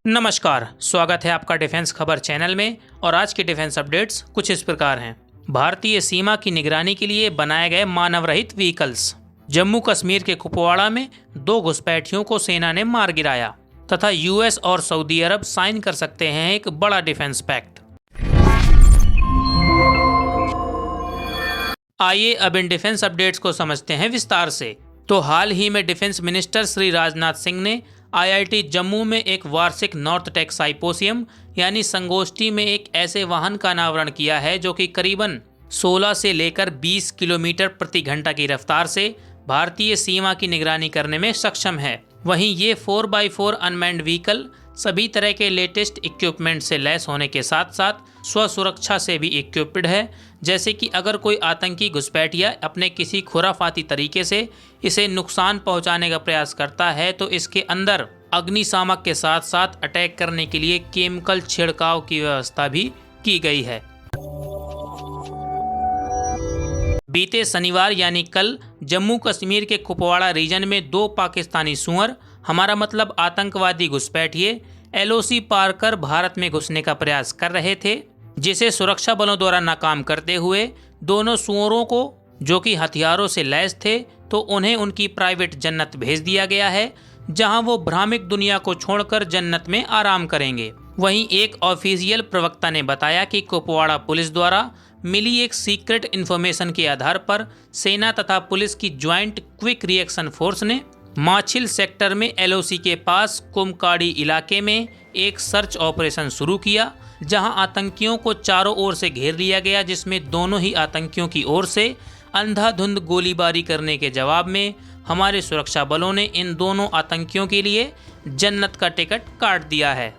नमस्कार, स्वागत है आपका डिफेंस खबर चैनल में। और आज के डिफेंस अपडेट्स कुछ इस प्रकार हैं। भारतीय सीमा की निगरानी के लिए बनाए गए मानव रहित व्हीकल्स। जम्मू कश्मीर के कुपवाड़ा में 2 घुसपैठियों को सेना ने मार गिराया। तथा यूएस और सऊदी अरब साइन कर सकते हैं एक बड़ा डिफेंस पैक्ट। आइए अब इन डिफेंस अपडेट्स को समझते हैं विस्तार से। तो हाल ही में डिफेंस मिनिस्टर श्री राजनाथ सिंह ने आईआईटी जम्मू में एक वार्षिक नॉर्थ टेक साइपोसियम यानी संगोष्ठी में एक ऐसे वाहन का अनावरण किया है जो कि करीबन 16 से लेकर 20 किलोमीटर प्रति घंटा की रफ्तार से भारतीय सीमा की निगरानी करने में सक्षम है। वहीं ये 4x4 अनमैन्ड व्हीकल सभी तरह के लेटेस्ट इक्विपमेंट से लैस होने के साथ साथ स्व सुरक्षा से भी इक्विप्ड है। जैसे कि अगर कोई आतंकी घुसपैठिया अपने किसी खुराफाती तरीके से इसे नुकसान पहुंचाने का प्रयास करता है तो इसके अंदर अग्निशामक के साथ साथ अटैक करने के लिए केमिकल छिड़काव की व्यवस्था भी की गई है। बीते शनिवार यानी कल जम्मू कश्मीर के कुपवाड़ा रीजन में 2 पाकिस्तानी सुअर, हमारा मतलब आतंकवादी घुसपैठिए, एलओसी पार कर भारत में घुसने का प्रयास कर रहे थे, जिसे सुरक्षा बलों द्वारा नाकाम करते हुए दोनों सुअरों को, जो कि हथियारों से लैस थे, तो उन्हें उनकी प्राइवेट जन्नत भेज दिया गया है, जहां वो भ्रामिक दुनिया को छोड़कर जन्नत में आराम करेंगे। वहीं एक ऑफिशियल प्रवक्ता ने बताया कि कुपवाड़ा पुलिस द्वारा मिली एक सीक्रेट इन्फॉर्मेशन के आधार पर सेना तथा पुलिस की ज्वाइंट क्विक रिएक्शन फोर्स ने माछिल सेक्टर में एलओसी के पास कुमकाड़ी इलाके में एक सर्च ऑपरेशन शुरू किया, जहां आतंकियों को चारों ओर से घेर लिया गया, जिसमें दोनों ही आतंकियों की ओर से अंधाधुंध गोलीबारी करने के जवाब में हमारे सुरक्षा बलों ने इन दोनों आतंकियों के लिए जन्नत का टिकट काट दिया है।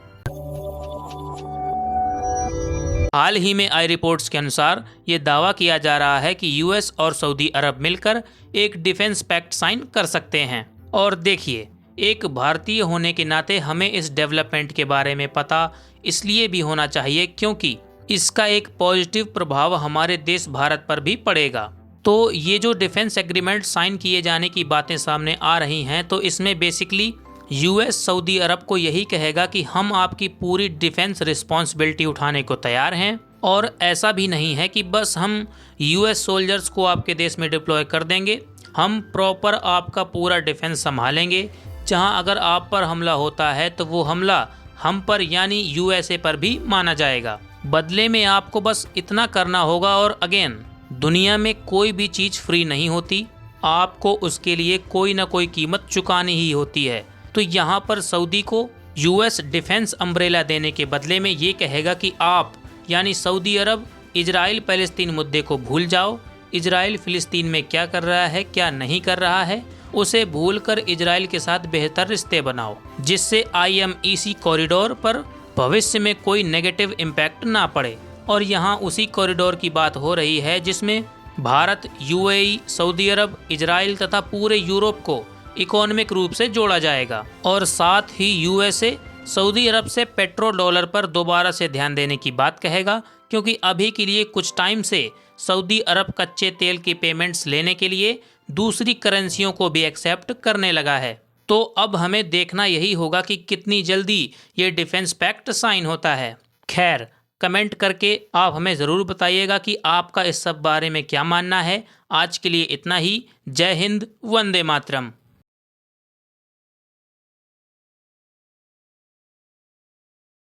हाल ही में आई रिपोर्ट्स के अनुसार ये दावा किया जा रहा है कि यूएस और सऊदी अरब मिलकर एक डिफेंस पैक्ट साइन कर सकते हैं। और देखिए, एक भारतीय होने के नाते हमें इस डेवलपमेंट के बारे में पता इसलिए भी होना चाहिए क्योंकि इसका एक पॉजिटिव प्रभाव हमारे देश भारत पर भी पड़ेगा। तो ये जो डिफेंस एग्रीमेंट साइन किए जाने की बातें सामने आ रही हैं, तो इसमें बेसिकली यूएस सऊदी अरब को यही कहेगा कि हम आपकी पूरी डिफेंस रिस्पॉन्सिबिलिटी उठाने को तैयार हैं। और ऐसा भी नहीं है कि बस हम यूएस सोल्जर्स को आपके देश में डिप्लॉय कर देंगे, हम प्रॉपर आपका पूरा डिफेंस संभालेंगे। जहां अगर आप पर हमला होता है तो वो हमला हम पर यानी यूएसए पर भी माना जाएगा। बदले में आपको बस इतना करना होगा। और अगेन, दुनिया में कोई भी चीज़ फ्री नहीं होती, आपको उसके लिए कोई ना कोई कीमत चुकानी ही होती है। तो यहाँ पर सऊदी को यूएस डिफेंस अम्ब्रेला देने के बदले में ये कहेगा कि आप यानी सऊदी अरब इजराइल पैलेस्तीन मुद्दे को भूल जाओ। इजराइल फिलिस्तीन में क्या कर रहा है, क्या नहीं कर रहा है, उसे भूलकर इजराइल के साथ बेहतर रिश्ते बनाओ, जिससे आईएमईसी कॉरिडोर पर भविष्य में कोई नेगेटिव इम्पैक्ट ना पड़े। और यहाँ उसी कॉरिडोर की बात हो रही है जिसमें भारत, यूएई, सऊदी अरब, इजराइल तथा पूरे यूरोप को इकोनॉमिक रूप से जोड़ा जाएगा। और साथ ही यूएसए सऊदी अरब से पेट्रो डॉलर पर दोबारा से ध्यान देने की बात कहेगा, क्योंकि अभी के लिए कुछ टाइम से सऊदी अरब कच्चे तेल की पेमेंट्स लेने के लिए दूसरी करेंसियों को भी एक्सेप्ट करने लगा है। तो अब हमें देखना यही होगा कि कितनी जल्दी ये डिफेंस पैक्ट साइन होता है। खैर, कमेंट करके आप हमें ज़रूर बताइएगा कि आपका इस सब बारे में क्या मानना है। आज के लिए इतना ही। जय हिंद, वंदे मातरम।